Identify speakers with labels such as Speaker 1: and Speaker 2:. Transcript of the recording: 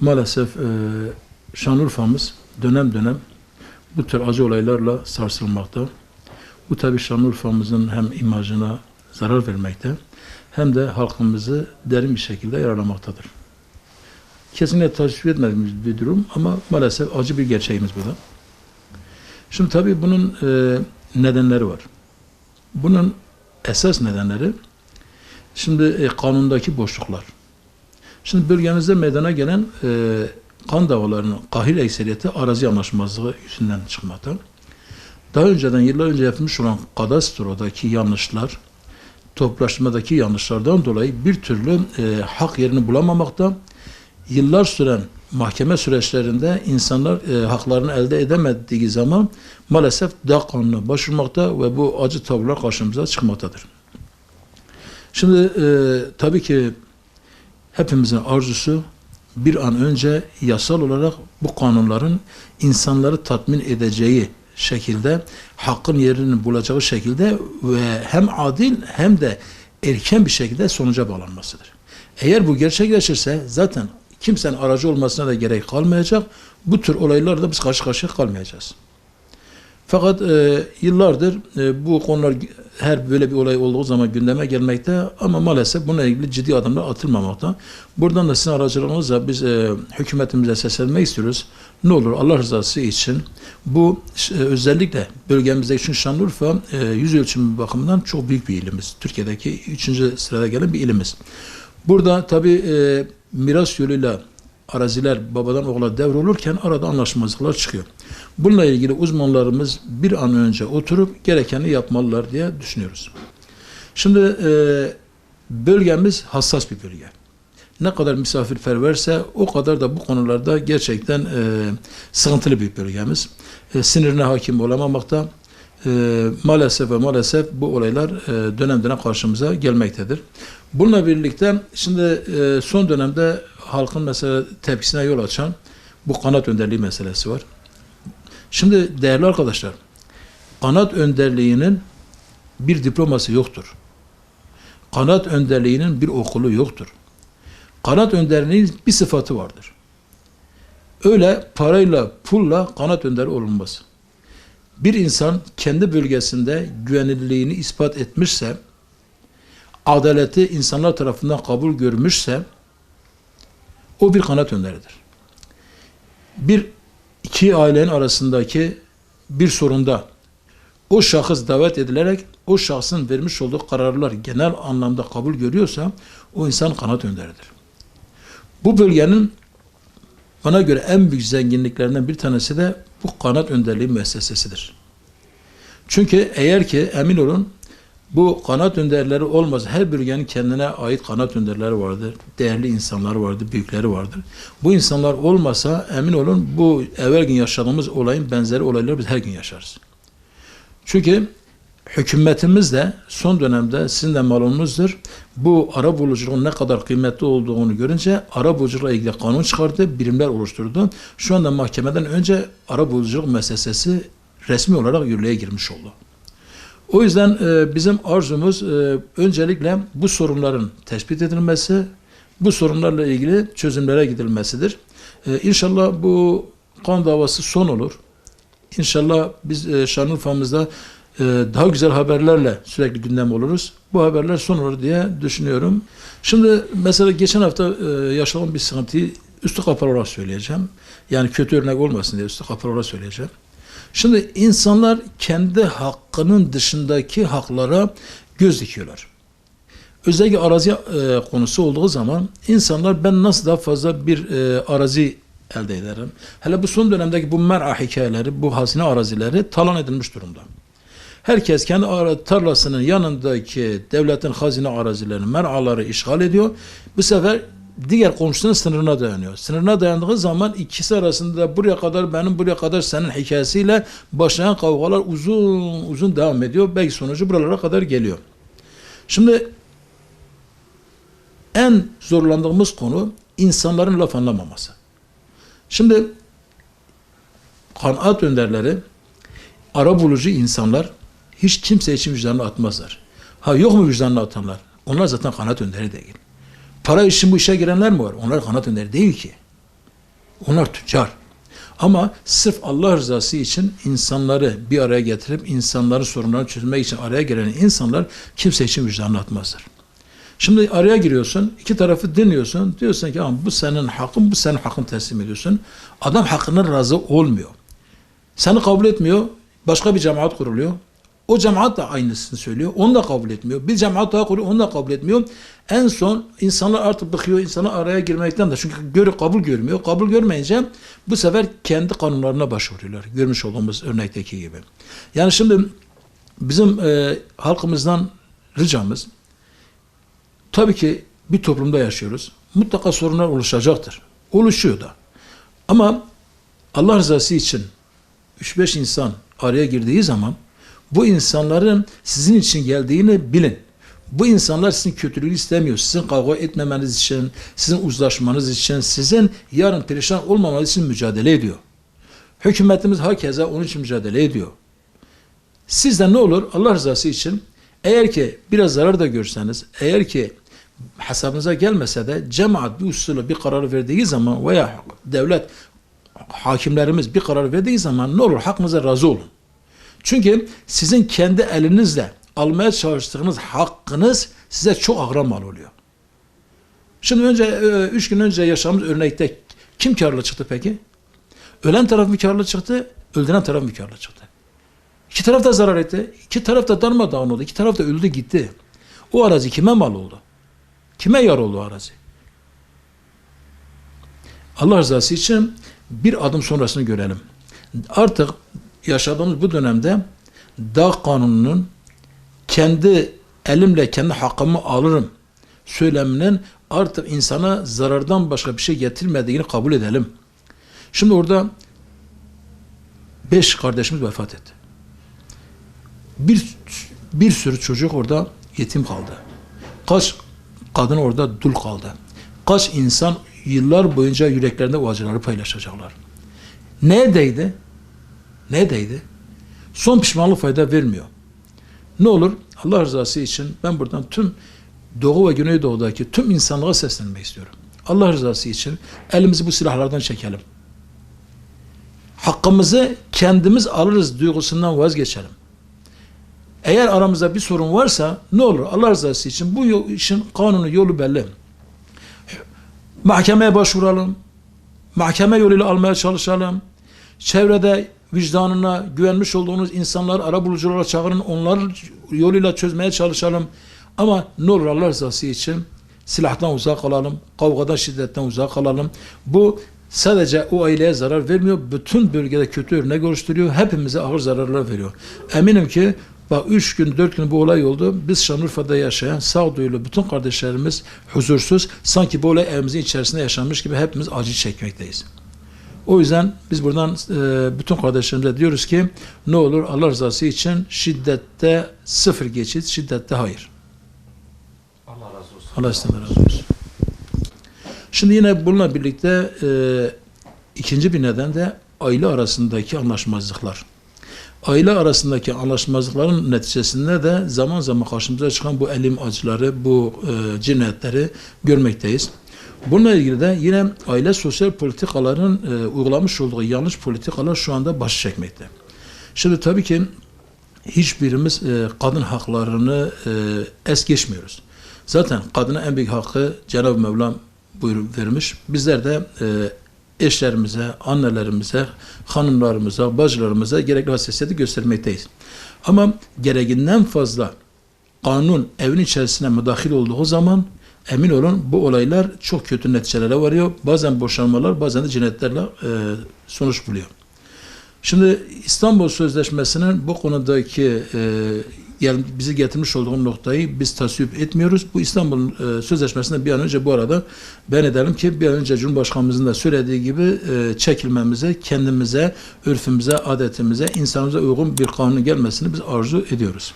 Speaker 1: Maalesef Şanlıurfa'mız dönem dönem bu tür acı olaylarla sarsılmakta. Bu tabi Şanlıurfa'mızın hem imajına zarar vermekte hem de halkımızı derin bir şekilde yaralamaktadır. Kesinlikle tasvip etmediğimiz bir durum ama maalesef acı bir gerçeğimiz bu da. Şimdi tabi bunun nedenleri var. Bunun esas nedenleri şimdi kanundaki boşluklar. Şimdi bölgemizde meydana gelen kan davalarının kahir ekseriyeti arazi anlaşmazlığı yüzünden çıkmakta. Daha önceden, yıllar önce yapılmış olan kadastrodaki yanlışlar, toplaştırmadaki yanlışlardan dolayı bir türlü hak yerini bulamamakta, yıllar süren mahkeme süreçlerinde insanlar haklarını elde edemediği zaman maalesef DAK kanununa başvurmakta ve bu acı tablolar karşımıza çıkmaktadır. Şimdi tabii ki hepimizin arzusu bir an önce yasal olarak bu kanunların insanları tatmin edeceği şekilde, hakkın yerini bulacağı şekilde ve hem adil hem de erken bir şekilde sonuca bağlanmasıdır. Eğer bu gerçekleşirse zaten kimsenin aracı olmasına da gerek kalmayacak. Bu tür olaylarla biz karşı karşıya kalmayacağız. Fakat yıllardır bu konular her böyle bir olay olduğu zaman gündeme gelmekte ama maalesef bununla ilgili ciddi adımlar atılmamakta. Buradan da sizin aracılığınızla biz hükümetimize seslenmek istiyoruz. Ne olur Allah rızası için bu özellikle bölgemizde için Şanlıurfa yüz ölçümü bakımından çok büyük bir ilimiz. Türkiye'deki 3. sırada gelen bir ilimiz. Burada tabi miras yoluyla araziler babadan oğula devrolurken arada anlaşmazlıklar çıkıyor. Bununla ilgili uzmanlarımız bir an önce oturup gerekeni yapmalılar diye düşünüyoruz. Şimdi bölgemiz hassas bir bölge. Ne kadar misafirperverse o kadar da bu konularda gerçekten sıkıntılı bir bölgemiz. Sinirine hakim olamamakta. Maalesef ve maalesef bu olaylar dönem dönem karşımıza gelmektedir. Bununla birlikte şimdi son dönemde halkın mesela tepkisine yol açan bu kanaat önderliği meselesi var. Şimdi değerli arkadaşlar, kanaat önderliğinin bir diploması yoktur. Kanaat önderliğinin bir okulu yoktur. Kanaat önderliğinin bir sıfatı vardır. Öyle parayla, pulla kanaat önderi olunmaz. Bir insan kendi bölgesinde güvenilirliğini ispat etmişse, adaleti insanlar tarafından kabul görmüşse, o bir kanaat önderidir. İki ailenin arasındaki bir sorunda o şahıs davet edilerek o şahsın vermiş olduğu kararlar genel anlamda kabul görüyorsa o insan kanaat önderidir. Bu bölgenin bana göre en büyük zenginliklerinden bir tanesi de bu kanaat önderliği müessesesidir. Çünkü eğer ki emin olun bu kanaat önderleri olmaz. Her bölgenin kendine ait kanaat önderleri vardır. Değerli insanlar vardır, büyükleri vardır. Bu insanlar olmasa emin olun bu evvel gün yaşadığımız olayın benzeri olayları biz her gün yaşarız. Çünkü hükümetimiz de son dönemde sizin de malumunuzdur. Bu arabuluculuğun ne kadar kıymetli olduğunu görünce arabuluculukla ilgili kanun çıkardı, birimler oluşturdu. Şu anda mahkemeden önce arabuluculuk meselesi resmi olarak yürürlüğe girmiş oldu. O yüzden bizim arzumuz öncelikle bu sorunların tespit edilmesi, bu sorunlarla ilgili çözümlere gidilmesidir. İnşallah bu kan davası son olur. İnşallah biz Şanlıurfa'mızda daha güzel haberlerle sürekli gündem oluruz. Bu haberler son olur diye düşünüyorum. Şimdi mesela geçen hafta yaşadığım bir sıkıntıyı üstü kapalı olarak söyleyeceğim. Yani kötü örnek olmasın diye üstü kapalı olarak söyleyeceğim. Şimdi insanlar kendi hakkının dışındaki haklara göz dikiyorlar. Özellikle arazi konusu olduğu zaman insanlar ben nasıl daha fazla bir arazi elde ederim. Hele bu son dönemdeki bu mer'a hikayeleri, bu hazine arazileri talan edilmiş durumda. Herkes kendi tarlasının yanındaki devletin hazine arazilerini, mer'aları işgal ediyor. Bu sefer diğer komşusunun sınırına dayanıyor. Sınırına dayandığı zaman ikisi arasında buraya kadar benim, buraya kadar senin hikayesiyle başlayan kavgalar uzun uzun devam ediyor. Belki sonucu buralara kadar geliyor. Şimdi en zorlandığımız konu insanların laf anlamaması. Şimdi kanaat önderleri, arabulucu insanlar hiç kimse için vicdanını atmazlar. Ha yok mu vicdanını atanlar? Onlar zaten kanaat önderi değil. Para için bu işe girenler mi var? Onlar kanaat önderi değil ki. Onlar tüccar. Ama sırf Allah rızası için insanları bir araya getirip insanların sorunlarını çözmek için araya giren insanlar kimse için vicdanını atmazlar. Şimdi araya giriyorsun, iki tarafı dinliyorsun, diyorsun ki bu senin hakkın, bu senin hakkın teslim ediyorsun. Adam hakkına razı olmuyor. Seni kabul etmiyor, başka bir cemaat kuruluyor. O cemaat da aynısını söylüyor, onu da kabul etmiyor. Bir cemaat daha kuruyor, onu da kabul etmiyor. En son insanlar artık bıkıyor, insanlar araya girmekten de çünkü kabul görmüyor. Kabul görmeyince bu sefer kendi kanunlarına başvuruyorlar. Görmüş olduğumuz örnekteki gibi. Yani şimdi bizim halkımızdan ricamız, tabii ki bir toplumda yaşıyoruz. Mutlaka sorunlar oluşacaktır. Oluşuyor da. Ama Allah rızası için 3-5 insan araya girdiği zaman bu insanların sizin için geldiğini bilin. Bu insanlar sizin kötülüğü istemiyor. Sizin kavga etmemeniz için, sizin uzlaşmanız için, sizin yarın perişan olmamanız için mücadele ediyor. Hükümetimiz hakeza onun için mücadele ediyor. Siz de ne olur Allah rızası için eğer ki biraz zarar da görseniz, eğer ki hesabınıza gelmese de cemaat bir usulü bir karar verdiği zaman veya devlet hakimlerimiz bir karar verdiği zaman ne olur hakkınıza razı olun. Çünkü sizin kendi elinizle almaya çalıştığınız hakkınız size çok ağır mal oluyor. Şimdi 3 gün önce yaşadığımız örnekte kim karlı çıktı peki? Ölen taraf mı karlı çıktı, öldüren taraf mı karlı çıktı? İki taraf da zarar etti, iki taraf da darmadağın oldu, iki taraf da öldü gitti. O arazi kime mal oldu? Kime yar oldu arazi? Allah rızası için bir adım sonrasını görelim. Artık yaşadığımız bu dönemde dağ kanununun kendi elimle kendi hakkımı alırım söyleminin artık insana zarardan başka bir şey getirmediğini kabul edelim. Şimdi orada 5 kardeşimiz vefat etti. Bir sürü çocuk orada yetim kaldı. Kaç kadın orada dul kaldı. Kaç insan yıllar boyunca yüreklerinde o acıları paylaşacaklar. Neye değdi? Neye değdi? Son pişmanlık fayda vermiyor. Ne olur Allah rızası için ben buradan tüm Doğu ve Güneydoğu'daki tüm insanlığa seslenmek istiyorum. Allah rızası için elimizi bu silahlardan çekelim. Hakkımızı kendimiz alırız duygusundan vazgeçelim. Eğer aramızda bir sorun varsa ne olur Allah rızası için bu işin kanunu yolu belli. Mahkemeye başvuralım. Mahkeme yoluyla almaya çalışalım. Çevrede vicdanına güvenmiş olduğunuz insanlar arabuluculara çağırın. Onlar yoluyla çözmeye çalışalım. Ama ne olur Allah rızası için silahtan uzak kalalım. Kavgadan, şiddetten uzak kalalım. Bu sadece o aileye zarar vermiyor. Bütün bölgede kötü örnek oluşturuyor. Hepimize ağır zararlar veriyor. Eminim ki bak 3 gün 4 gün bu olay oldu. Biz Şanlıurfa'da yaşayan sağduyulu bütün kardeşlerimiz huzursuz. Sanki bu olay evimizin içerisinde yaşanmış gibi hepimiz acı çekmekteyiz. O yüzden biz buradan bütün kardeşlerimize diyoruz ki ne olur Allah rızası için şiddette sıfır geçit, şiddette hayır.
Speaker 2: Allah razı olsun.
Speaker 1: Allah sizden razı olsun. Şimdi yine bununla birlikte ikinci bir neden de aile arasındaki anlaşmazlıklar. Aile arasındaki anlaşmazlıkların neticesinde de zaman zaman karşımıza çıkan bu elim acıları, bu cinayetleri görmekteyiz. Bununla ilgili de yine aile sosyal politikaların uygulamış olduğu yanlış politikalar şu anda baş çekmekte. Şimdi tabii ki hiçbirimiz kadın haklarını es geçmiyoruz. Zaten kadına en büyük hakkı Cenab-ı Mevlam vermiş. Bizler de eşlerimize, annelerimize, hanımlarımıza, bacılarımıza gerekli hassasiyeti göstermekteyiz. Ama gereğinden fazla kanun evin içerisine müdahil olduğu zaman emin olun bu olaylar çok kötü neticelere varıyor. Bazen boşanmalar, bazen de cinayetlerle sonuç buluyor. Şimdi İstanbul Sözleşmesi'nin bu konudaki bizi getirmiş olduğu noktayı biz tasvip etmiyoruz. Bu İstanbul Sözleşmesi'nden bir an önce bu arada ben edelim ki bir an önce Cumhurbaşkanımızın da söylediği gibi çekilmemize, kendimize, örfümüze, adetimize, insanımıza uygun bir kanun gelmesini biz arzu ediyoruz.